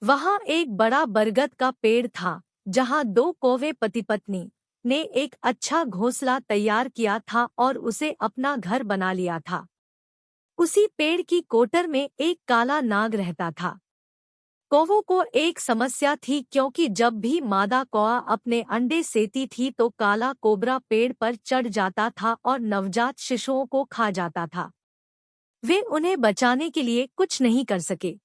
वहां एक बड़ा बरगद का पेड़ था, जहां दो कौवे पति पत्नी ने एक अच्छा घोंसला तैयार किया था और उसे अपना घर बना लिया था। उसी पेड़ की कोटर में एक काला नाग रहता था। कौवों को एक समस्या थी, क्योंकि जब भी मादा कौआ अपने अंडे सेती थी तो काला कोबरा पेड़ पर चढ़ जाता था और नवजात शिशुओं को खा जाता था। वे उन्हें बचाने के लिए कुछ नहीं कर सके।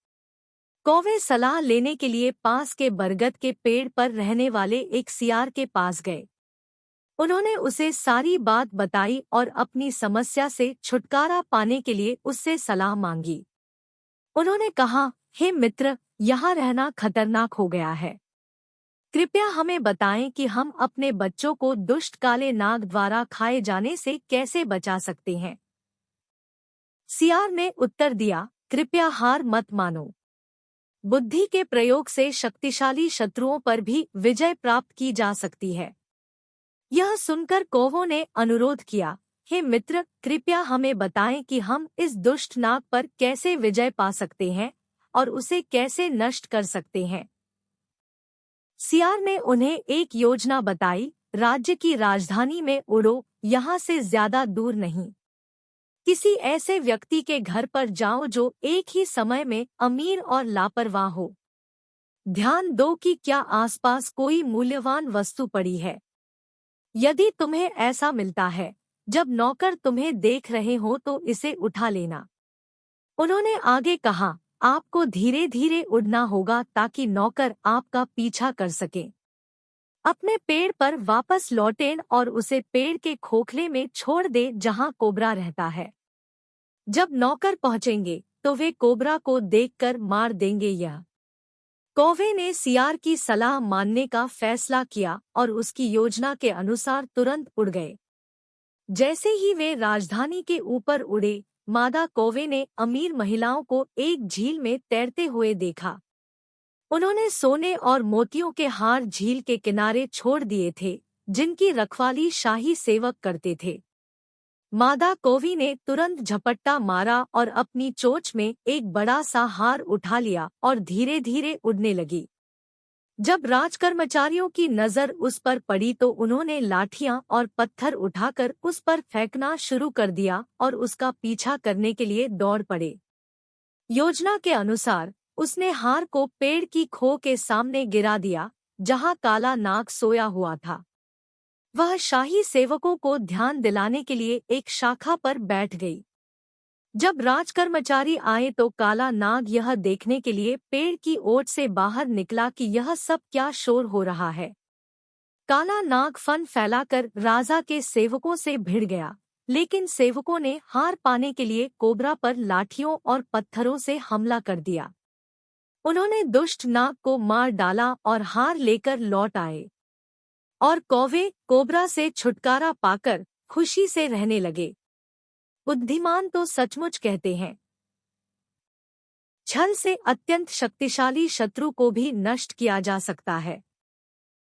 कौवे सलाह लेने के लिए पास के बरगद के पेड़ पर रहने वाले एक सियार के पास गए। उन्होंने उसे सारी बात बताई और अपनी समस्या से छुटकारा पाने के लिए उससे सलाह मांगी। उन्होंने कहा, हे मित्र, यहाँ रहना खतरनाक हो गया है। कृपया हमें बताएं कि हम अपने बच्चों को दुष्ट काले नाग द्वारा खाए जाने से कैसे बचा सकते हैं। सियार ने उत्तर दिया, कृपया हार मत मानो। बुद्धि के प्रयोग से शक्तिशाली शत्रुओं पर भी विजय प्राप्त की जा सकती है। यह सुनकर कौवों ने अनुरोध किया, हे मित्र, कृपया हमें बताएं कि हम इस दुष्ट नाग पर कैसे विजय पा सकते हैं और उसे कैसे नष्ट कर सकते हैं। सियार ने उन्हें एक योजना बताई, राज्य की राजधानी में उड़ो, यहाँ से ज्यादा दूर नहीं। किसी ऐसे व्यक्ति के घर पर जाओ जो एक ही समय में अमीर और लापरवाह हो। ध्यान दो कि क्या आसपास कोई मूल्यवान वस्तु पड़ी है। यदि तुम्हें ऐसा मिलता है, जब नौकर तुम्हें देख रहे हो तो इसे उठा लेना। उन्होंने आगे कहा, आपको धीरे धीरे उड़ना होगा ताकि नौकर आपका पीछा कर सके। अपने पेड़ पर वापस लौटें और उसे पेड़ के खोखले में छोड़ दे जहां कोबरा रहता है। जब नौकर पहुंचेंगे तो वे कोबरा को देखकर मार देंगे। यह कौवे ने सियार की सलाह मानने का फैसला किया और उसकी योजना के अनुसार तुरंत उड़ गए। जैसे ही वे राजधानी के ऊपर उड़े, मादा कौवे ने अमीर महिलाओं को एक झील में तैरते हुए देखा। उन्होंने सोने और मोतियों के हार झील के किनारे छोड़ दिए थे, जिनकी रखवाली शाही सेवक करते थे। मादा कौवी ने तुरंत झपट्टा मारा और अपनी चोंच में एक बड़ा सा हार उठा लिया और धीरे धीरे उड़ने लगी। जब राजकर्मचारियों की नजर उस पर पड़ी तो उन्होंने लाठियां और पत्थर उठाकर उस पर फेंकना शुरू कर दिया और उसका पीछा करने के लिए दौड़ पड़े। योजना के अनुसार उसने हार को पेड़ की खो के सामने गिरा दिया, जहां काला नाग सोया हुआ था। वह शाही सेवकों को ध्यान दिलाने के लिए एक शाखा पर बैठ गई। जब राजकर्मचारी आए तो काला नाग यह देखने के लिए पेड़ की ओट से बाहर निकला कि यह सब क्या शोर हो रहा है। काला नाग फन फैलाकर राजा के सेवकों से भिड़ गया, लेकिन सेवकों ने हार पाने के लिए कोबरा पर लाठियों और पत्थरों से हमला कर दिया। उन्होंने दुष्ट नाग को मार डाला और हार लेकर लौट आए, और कौवे कोबरा से छुटकारा पाकर खुशी से रहने लगे। बुद्धिमान तो सचमुच कहते हैं, छल से अत्यंत शक्तिशाली शत्रु को भी नष्ट किया जा सकता है।